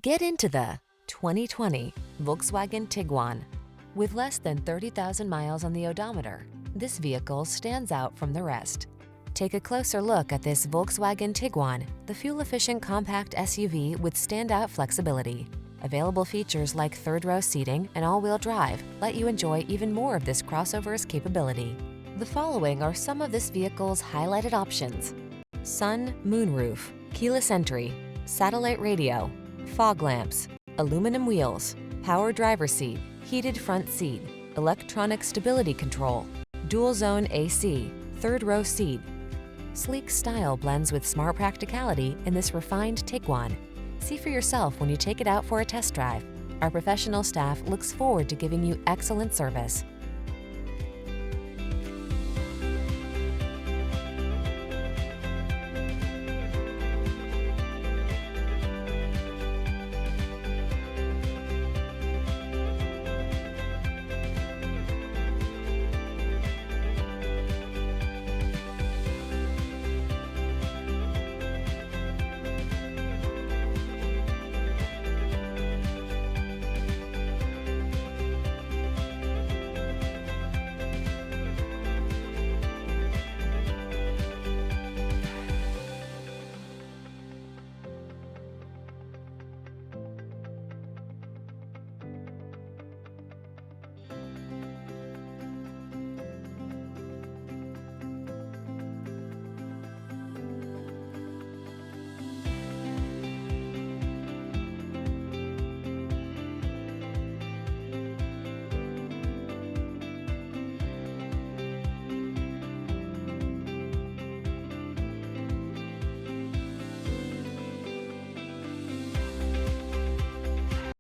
Get into the 2020 Volkswagen Tiguan. With less than 30,000 miles on the odometer, this vehicle stands out from the rest. Take a closer look at this Volkswagen Tiguan, the fuel-efficient compact SUV with standout flexibility. Available features like third-row seating and all-wheel drive let you enjoy even more of this crossover's capability. The following are some of this vehicle's highlighted options: sun, moonroof, keyless entry, satellite radio, fog lamps, aluminum wheels, power driver seat, heated front seat, electronic stability control, dual zone AC, third row seat. Sleek style blends with smart practicality in this refined Tiguan. See for yourself when you take it out for a test drive. Our professional staff looks forward to giving you excellent service.